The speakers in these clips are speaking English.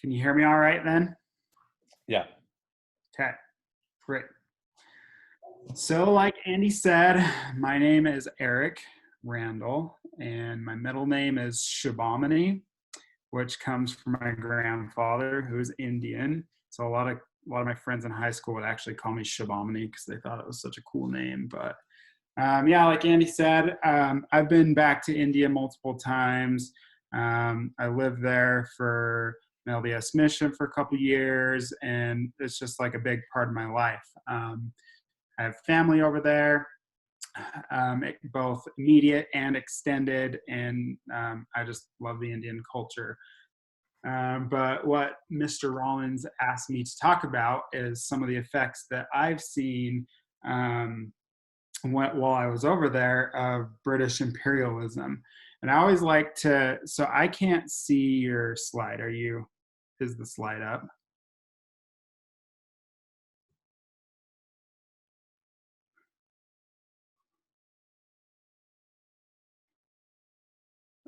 Can you hear me all right then? Yeah. Okay, great. So like Andy said, my name is Eric Randall, and my middle name is Shubhamani, which comes from my grandfather, who is Indian. So a lot of my friends in high school would actually call me Shubhamani because they thought it was such a cool name. But yeah, like Andy said, I've been back to India multiple times. I lived there for an LDS mission for a couple years, and it's just like a big part of my life. I have family over there, both immediate and extended, and I just love the Indian culture. But what Mr. Rollins asked me to talk about is some of the effects that I've seen while I was over there of British imperialism. And I always like to, so I can't see your slide. Is the slide up?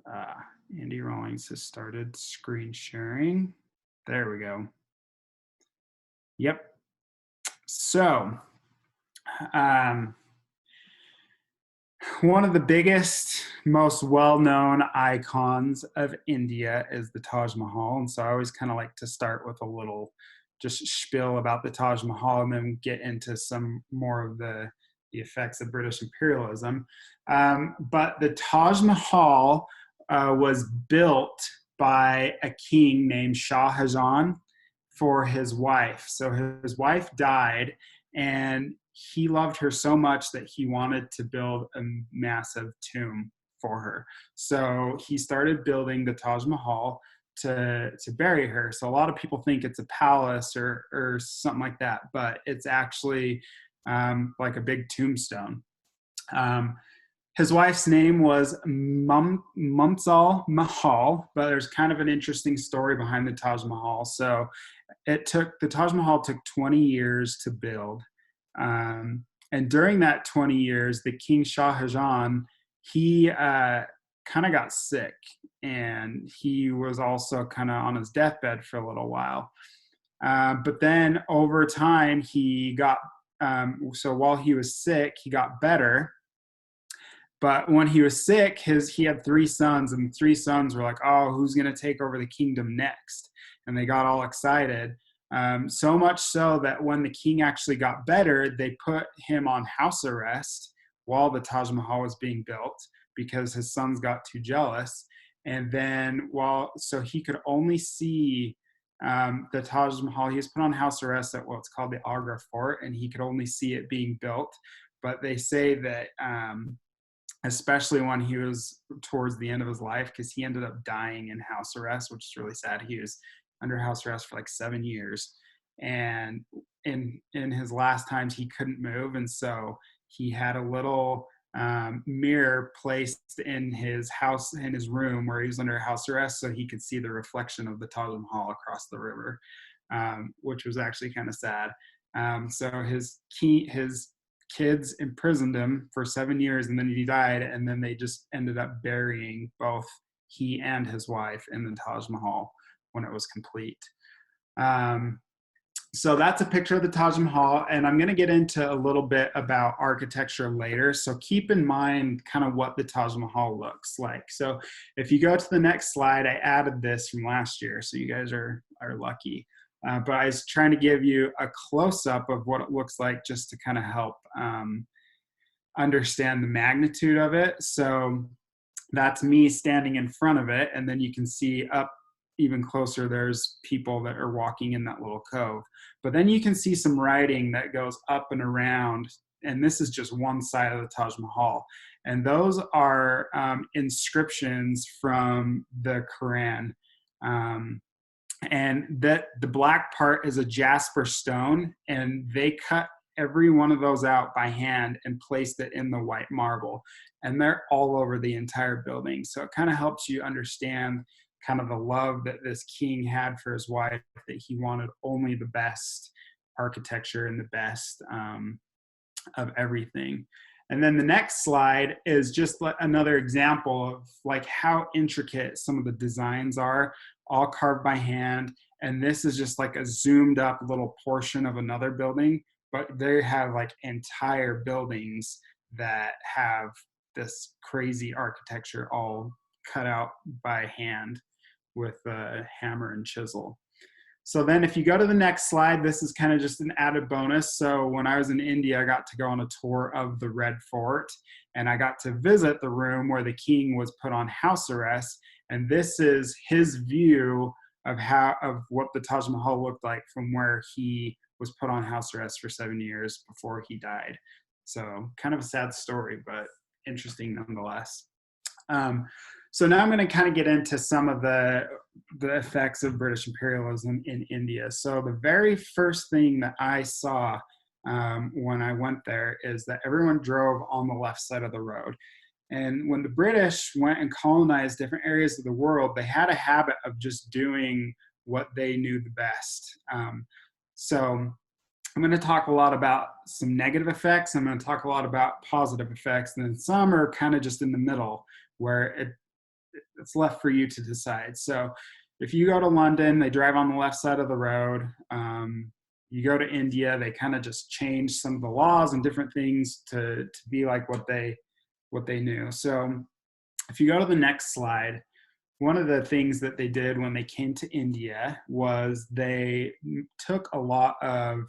Uh, Andy Rawlings has started screen sharing. There we go. Yep. So, one of the biggest, most well-known icons of India is the Taj Mahal. And so I always kind of like to start with a little just spiel about the Taj Mahal and then get into some more of the effects of British imperialism. But the Taj Mahal was built by a king named Shah Jahan for his wife. So his wife died, and he loved her so much that he wanted to build a massive tomb for her. So he started building the Taj Mahal to bury her. So a lot of people think it's a palace or something like that, but it's actually like a big tombstone. His wife's name was Mumtaz Mahal, but there's kind of an interesting story behind the Taj Mahal. So the Taj Mahal took 20 years to build. And during that 20 years, the King Shah Jahan, he kind of got sick, and he was also kind of on his deathbed for a little while. But then over time, so while he was sick, he got better. But when he was sick, he had three sons, and three sons were like, oh, who's going to take over the kingdom next? And they got all excited. So much so that when the king actually got better, they put him on house arrest while the Taj Mahal was being built because his sons got too jealous. And then so he could only see the Taj Mahal. He was put on house arrest at what's called the Agra Fort, and he could only see it being built. But they say that especially when he was towards the end of his life, because he ended up dying in house arrest, which is really sad. He was under house arrest for like 7 years, and in his last times he couldn't move, and so he had a little mirror placed in his house, in his room where he was under house arrest, so he could see the reflection of the Taj Mahal across the river, which was actually kind of sad. So his kids imprisoned him for 7 years, and then he died, and then they just ended up burying both he and his wife in the Taj Mahal when it was complete. So that's a picture of the Taj Mahal, and I'm going to get into a little bit about architecture later. So keep in mind kind of what the Taj Mahal looks like. So if you go to the next slide, I added this from last year, so you guys are lucky. But I was trying to give you a close-up of what it looks like just to kind of help understand the magnitude of it. So that's me standing in front of it, and then you can see up even closer, there's people that are walking in that little cove. But then you can see some writing that goes up and around, and this is just one side of the Taj Mahal. And those are inscriptions from the Quran. And that the black part is a jasper stone, and they cut every one of those out by hand and placed it in the white marble. And they're all over the entire building. So it kind of helps you understand kind of the love that this king had for his wife, that he wanted only the best architecture and the best of everything. And then the next slide is just another example of like how intricate some of the designs are all carved by hand. And this is just like a zoomed up little portion of another building, but they have like entire buildings that have this crazy architecture all cut out by hand with a hammer and chisel. So then if you go to the next slide, this is kind of just an added bonus. So when I was in India, I got to go on a tour of the Red Fort, and I got to visit the room where the king was put on house arrest. And this is his view of what the Taj Mahal looked like from where he was put on house arrest for 7 years before he died. So kind of a sad story, but interesting nonetheless. So now I'm going to kind of get into some of the effects of British imperialism in India. So the very first thing that I saw when I went there is that everyone drove on the left side of the road. And when the British went and colonized different areas of the world, they had a habit of just doing what they knew the best. So I'm going to talk a lot about some negative effects. I'm going to talk a lot about positive effects. And then some are kind of just in the middle where it's left for you to decide. So if you go to London, they drive on the left side of the road. You go to India, they kind of just change some of the laws and different things to be like what they knew. So if you go to the next slide, one of the things that they did when they came to India was they took a lot of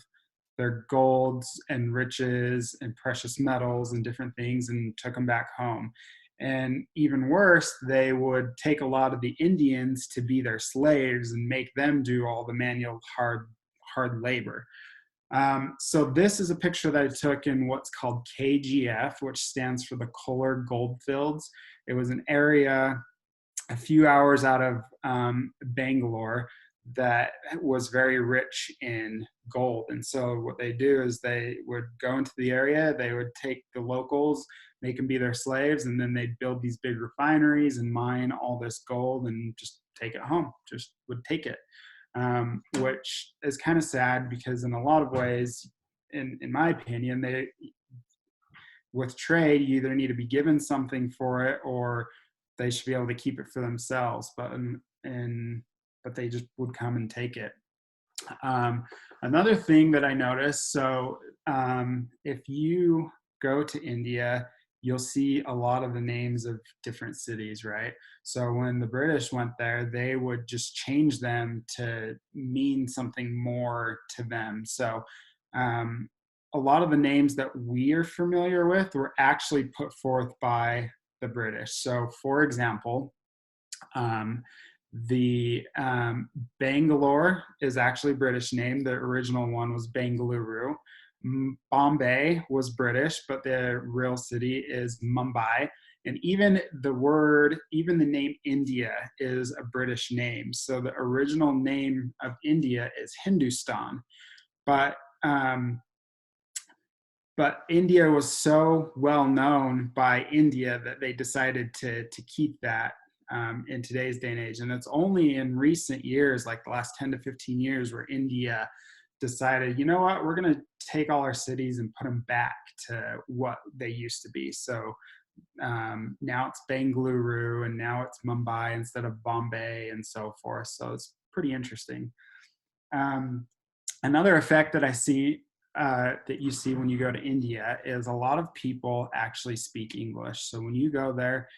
their golds and riches and precious metals and different things and took them back home. And even worse, they would take a lot of the Indians to be their slaves and make them do all the manual hard labor. So this is a picture that I took in what's called KGF, which stands for the Kohler Goldfields. It was an area a few hours out of Bangalore that was very rich in gold. And so what they do is they would go into the area, they would take the locals, make them be their slaves, and then they'd build these big refineries and mine all this gold and just take it home, just would take it. Which is kind of sad because in a lot of ways, in my opinion, with trade, you either need to be given something for it or they should be able to keep it for themselves. But they just would come and take it. Another thing that I noticed, so if you go to India, you'll see a lot of the names of different cities, right? So when the British went there, they would just change them to mean something more to them. So a lot of the names that we are familiar with were actually put forth by the British. So for example, the Bangalore is actually a British name. The original one was Bengaluru. Bombay was British, but the real city is Mumbai. And even the name India is a British name. So the original name of India is Hindustan. But India was so well known by India that they decided to keep that in today's day and age. And it's only in recent years, like the last 10 to 15 years, where India decided, you know what, we're going to take all our cities and put them back to what they used to be. So now it's Bengaluru and now it's Mumbai instead of Bombay and so forth. So it's pretty interesting. Another effect that I see that you see when you go to India is a lot of people actually speak English. So when you go there,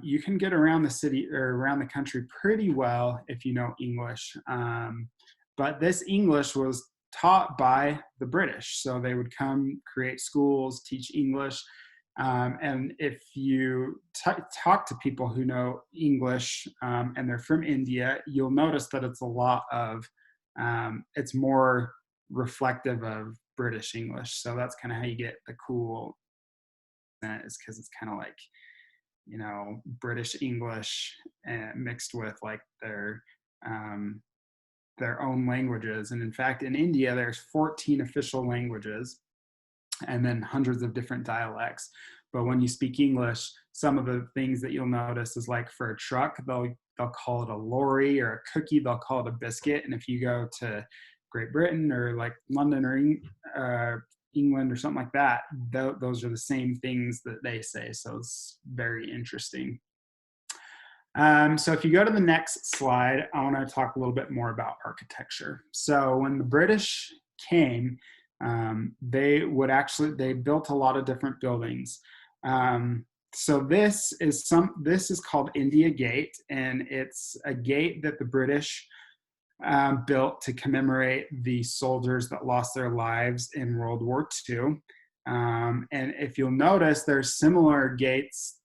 you can get around the city or around the country pretty well if you know English. But this English was taught by the British. So they would come create schools, teach English. And if you talk to people who know English and they're from India, you'll notice that it's a lot of, it's more reflective of British English. So that's kind of how you get the cool, is because it's kind of like, you know, British English mixed with like their own languages. And in fact, in India, there's 14 official languages and then hundreds of different dialects. But when you speak English, some of the things that you'll notice is like for a truck, they'll call it a lorry, or a cookie, they'll call it a biscuit. And if you go to Great Britain or like London or England or something like that, those are the same things that they say. So it's very interesting. So if you go to the next slide, I want to talk a little bit more about architecture. So when the British came, they built a lot of different buildings. So this is called India Gate, and it's a gate that the British built to commemorate the soldiers that lost their lives in World War II. And if you'll notice, there's similar gates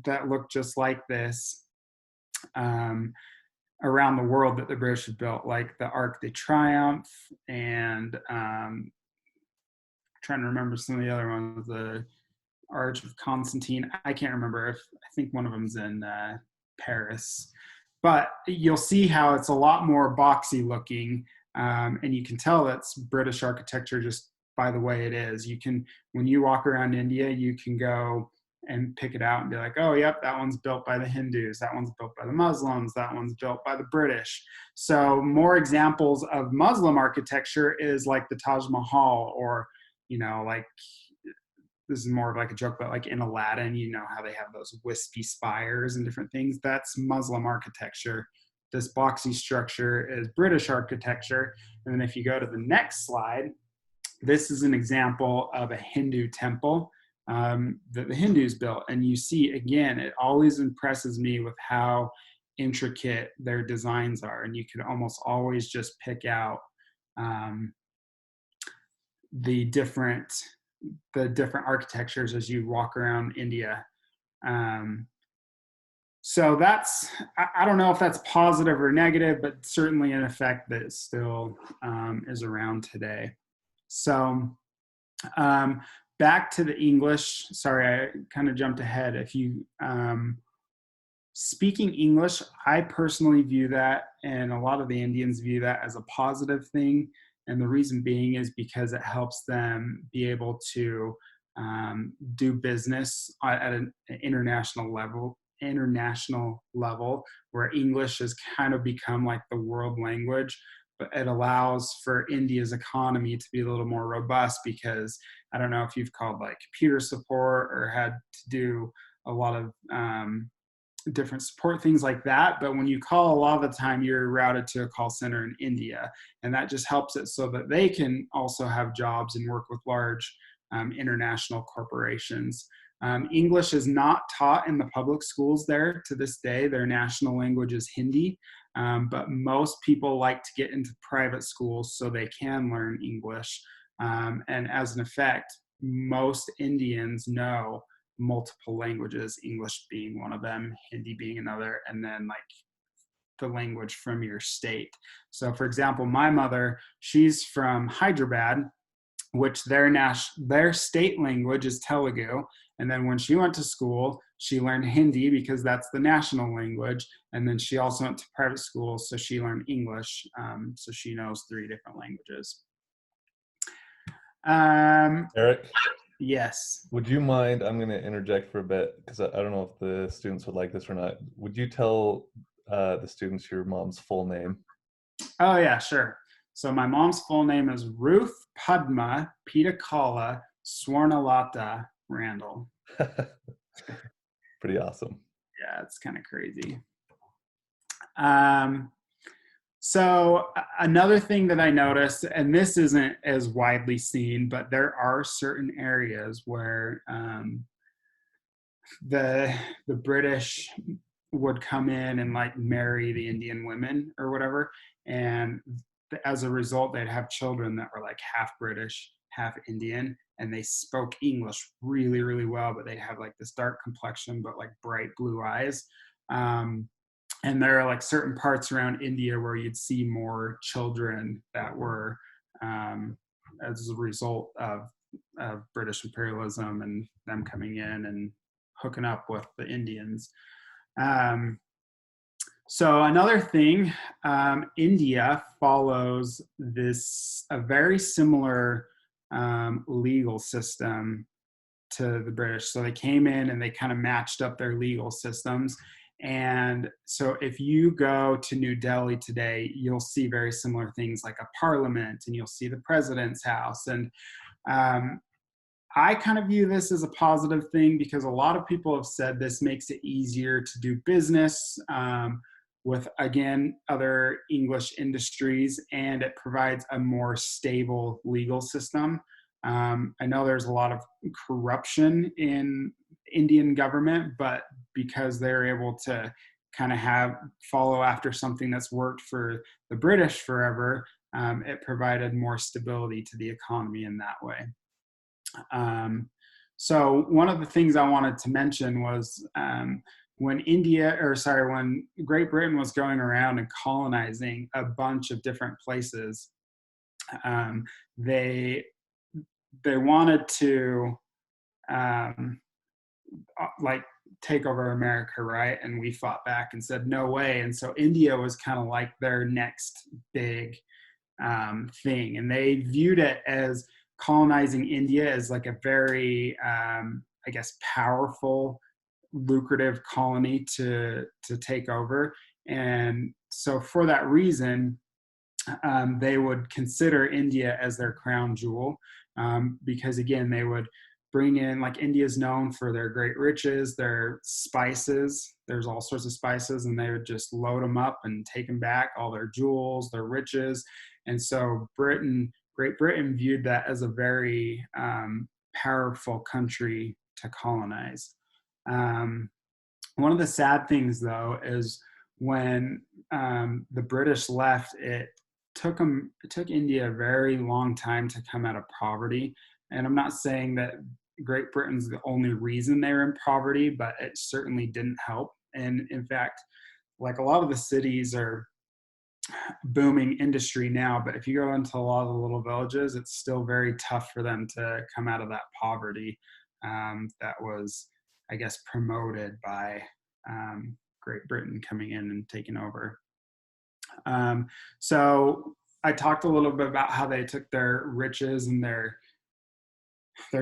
that look just like this um, around the world that the British have built, like the Arc de Triomphe and trying to remember some of the other ones, the Arch of Constantine. I can't remember. I think one of them's in Paris. But you'll see how it's a lot more boxy looking, and you can tell that's British architecture just by the way it is. You can, when you walk around India, you can go and pick it out and be like, oh, yep, that one's built by the Hindus, that one's built by the Muslims, that one's built by the British. So more examples of Muslim architecture is like the Taj Mahal, or, you know, like, this is more of like a joke, but like in Aladdin, you know how they have those wispy spires and different things? That's Muslim architecture. This boxy structure is British architecture. And then if you go to the next slide, this is an example of a Hindu temple that the Hindus built. And you see, again, it always impresses me with how intricate their designs are. And you can almost always just pick out the different architectures as you walk around India. So that's, I don't know if that's positive or negative, but certainly an effect that still is around today. So back to the English. Sorry, I kind of jumped ahead. If you speaking English, I personally view that, and a lot of the Indians view that as a positive thing. And the reason being is because it helps them be able to do business at an international level, where English has kind of become like the world language. But it allows for India's economy to be a little more robust, because I don't know if you've called like computer support or had to do a lot of different support things like that. But when you call, a lot of the time you're routed to a call center in India, and that just helps it so that they can also have jobs and work with large international corporations. English is not taught in the public schools there to this day. Their national language is Hindi, but most people like to get into private schools so they can learn English. And as an effect, most Indians know multiple languages, English being one of them, Hindi being another, and then like the language from your state. So for example, my mother, she's from Hyderabad, which their state language is Telugu. And then when she went to school, she learned Hindi because that's the national language. And then she also went to private school, so she learned English. So she knows 3 different languages. Eric? Yes. Would you mind, I'm going to interject for a bit, because I don't know if the students would like this or not. Would you tell the students your mom's full name? Oh, yeah, sure. So my mom's full name is Ruth Padma Pitakala Swarnalata Randall. Pretty awesome. Yeah, it's kind of crazy. So another thing that I noticed, and this isn't as widely seen, but there are certain areas where the British would come in and like marry the Indian women or whatever, and as a result, they'd have children that were like half British, half Indian, and they spoke English really, really well, but they'd have like this dark complexion, but like bright blue eyes. And there are like certain parts around India where you'd see more children that were as a result of British imperialism and them coming in and hooking up with the Indians. So another thing, India follows a very similar legal system to the British. So they came in and they kind of matched up their legal systems. And so if you go to New Delhi today, you'll see very similar things like a parliament, and you'll see the president's house. And I kind of view this as a positive thing because a lot of people have said this makes it easier to do business with, again, other English industries, and it provides a more stable legal system. I know there's a lot of corruption in Indian government, but because they're able to kind of have follow after something that's worked for the British forever, it provided more stability to the economy in that way. Um, so one of the things I wanted to mention was when Great Britain was going around and colonizing a bunch of different places, um, they they wanted to um, like take over America, right? And we fought back and said no way. And so India was kind of like their next big thing, and they viewed it as colonizing India as like a very, I guess, powerful, lucrative colony to take over. And so, for that reason, they would consider India as their crown jewel, because again, they would bring in, like, India is known for their great riches, their spices. There's all sorts of spices, and they would just load them up and take them back, all their jewels, their riches. And so Great Britain viewed that as a very powerful country to colonize. Um, One of the sad things, though, is when the British left, it took India a very long time to come out of poverty. And I'm not saying that Great Britain's the only reason they were in poverty, but it certainly didn't help. And in fact, like, a lot of the cities are booming industry now, but if you go into a lot of the little villages, it's still very tough for them to come out of that poverty that was, I guess, promoted by Great Britain coming in and taking over. Um, so I talked a little bit about how they took their riches and their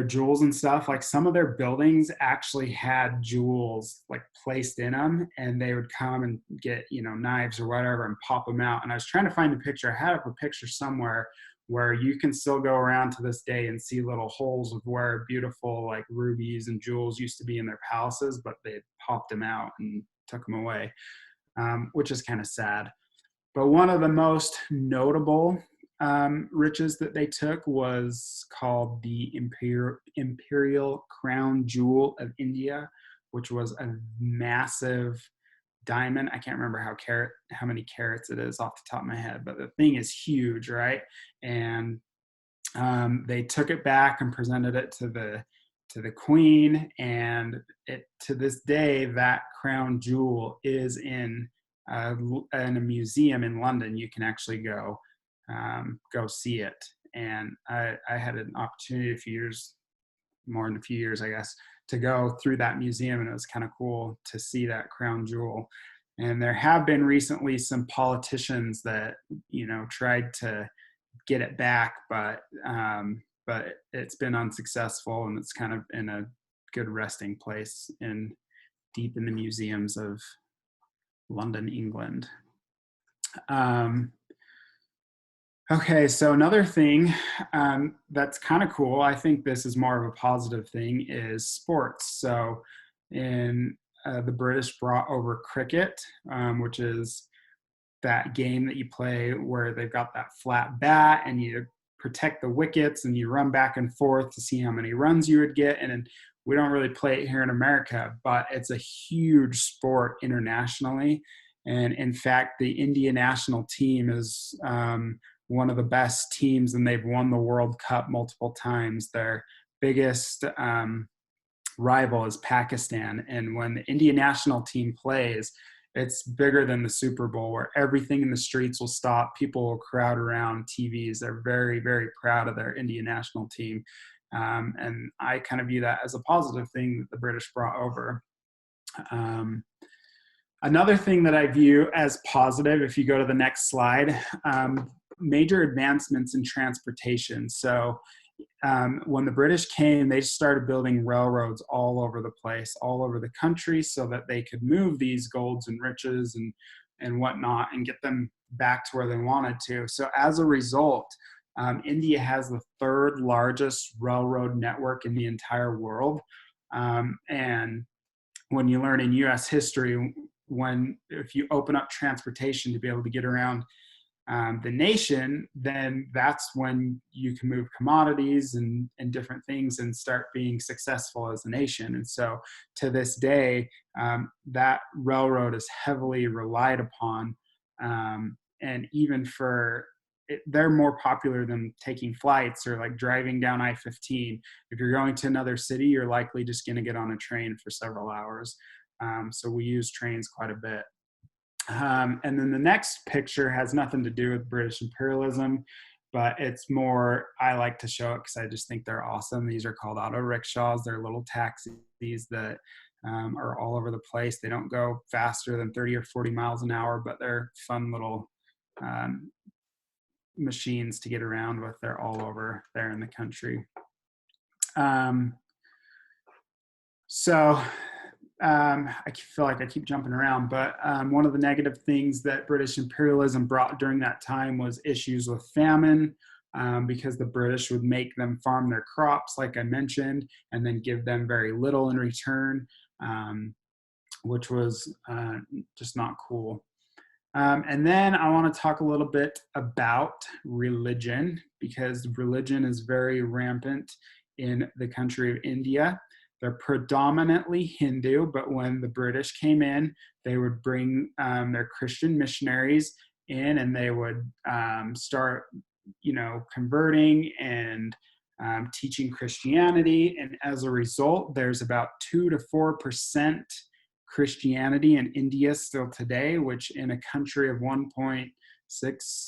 jewels and stuff. Like, some of their buildings actually had jewels like placed in them, and they would come and get, knives or whatever and pop them out. And I was trying to find a picture. I had up a picture somewhere where you can still go around to this day and see little holes of where beautiful, like, rubies and jewels used to be in their palaces, but they popped them out and took them away, which is kind of sad. But one of the most notable riches that they took was called the Imperial Crown Jewel of India, which was a massive diamond. I can't remember how many carats it is off the top of my head, but the thing is huge, right? And they took it back and presented it to the queen, and to this day, that crown jewel is in a museum in London. You can actually go see it. And I had an opportunity more than a few years, I guess, to go through that museum, and it was kind of cool to see that crown jewel. And there have been recently some politicians that tried to get it back, but it's been unsuccessful, and it's kind of in a good resting place deep in the museums of London, England. Um, okay, so another thing that's kind of cool, I think this is more of a positive thing, is sports. So the British brought over cricket, which is that game that you play where they've got that flat bat and you protect the wickets and you run back and forth to see how many runs you would get. And we don't really play it here in America, but it's a huge sport internationally. And in fact, the India national team is one of the best teams, and they've won the World Cup multiple times. Their biggest rival is Pakistan. And when the India national team plays, it's bigger than the Super Bowl, where everything in the streets will stop. People will crowd around TVs. They're very, very proud of their India national team. And I kind of view that as a positive thing that the British brought over. Another thing that I view as positive, if you go to the next slide, major advancements in transportation. So when the British came, they started building railroads all over the place, all over the country, so that they could move these golds and riches and whatnot and get them back to where they wanted to. So as a result, India has the third largest railroad network in the entire world. And when you learn in US history, when if you open up transportation to be able to get around the nation, then that's when you can move commodities and different things and start being successful as a nation. And so to this day, that railroad is heavily relied upon. And even for they're more popular than taking flights or like driving down I-15. If you're going to another city, you're likely just going to get on a train for several hours. So we use trains quite a bit. And then the next picture has nothing to do with British imperialism, but it's more, I like to show it because I just think they're awesome. These are called auto rickshaws. They're little taxis that are all over the place. They don't go faster than 30 or 40 miles an hour, but they're fun little um, machines to get around with. They're all over there in the country. Um, so I feel like I keep jumping around, but one of the negative things that British imperialism brought during that time was issues with famine, because the British would make them farm their crops, like I mentioned, and then give them very little in return, which was just not cool. And then I want to talk a little bit about religion, because religion is very rampant in the country of India. They're predominantly Hindu, but when the British came in, they would bring their Christian missionaries in, and they would start, converting and teaching Christianity. And as a result, there's about 2 to 4% Christianity in India still today, which in a country of 1.6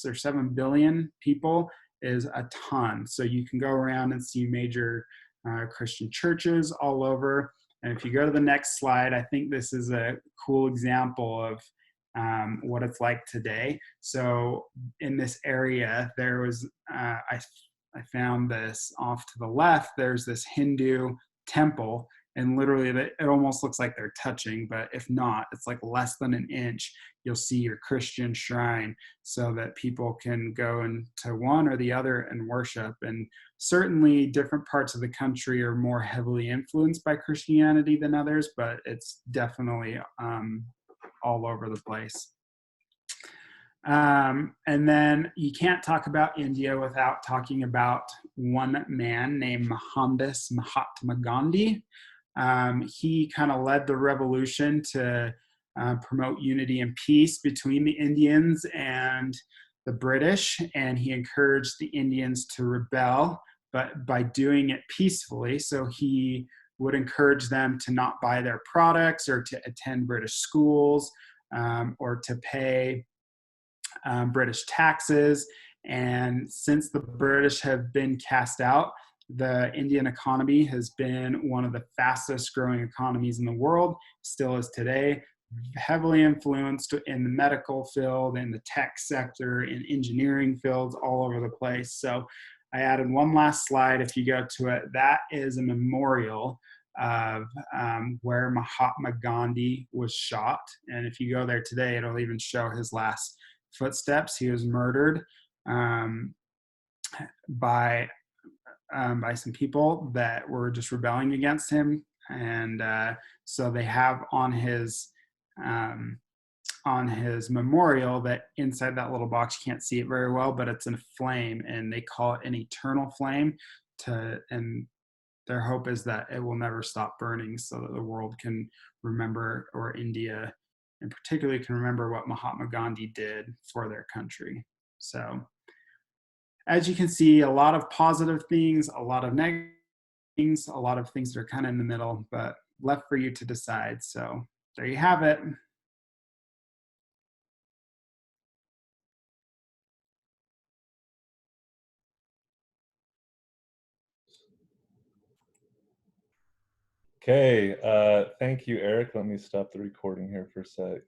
or 7 billion people is a ton. So you can go around and see major Christian churches all over. And if you go to the next slide, I think this is a cool example of what it's like today. So in this area, there was, I found this off to the left, there's this Hindu temple, and literally it almost looks like they're touching, but if not, it's like less than an inch. You'll see your Christian shrine, so that people can go into one or the other and worship. And certainly different parts of the country are more heavily influenced by Christianity than others, but it's definitely all over the place. And then you can't talk about India without talking about one man named Mohandas Mahatma Gandhi. He kind of led the revolution to promote unity and peace between the Indians and the British, and he encouraged the Indians to rebel, but by doing it peacefully. So he would encourage them to not buy their products or to attend British schools, or to pay British taxes. And since the British have been cast out, the Indian economy has been one of the fastest growing economies in the world, still is today, heavily influenced in the medical field, in the tech sector, in engineering fields, all over the place. So I added one last slide. If you go to it, that is a memorial of where Mahatma Gandhi was shot. And if you go there today, it'll even show his last footsteps. He was murdered by some people that were just rebelling against him, and so they have on his memorial, that inside that little box, you can't see it very well, but it's in a flame, and they call it an eternal flame. And their hope is that it will never stop burning, so that the world can remember, or India in particular can remember, what Mahatma Gandhi did for their country. So as you can see, a lot of positive things, a lot of negative things, a lot of things that are kind of in the middle, but left for you to decide. So there you have it. Okay, thank you, Eric. Let me stop the recording here for a sec.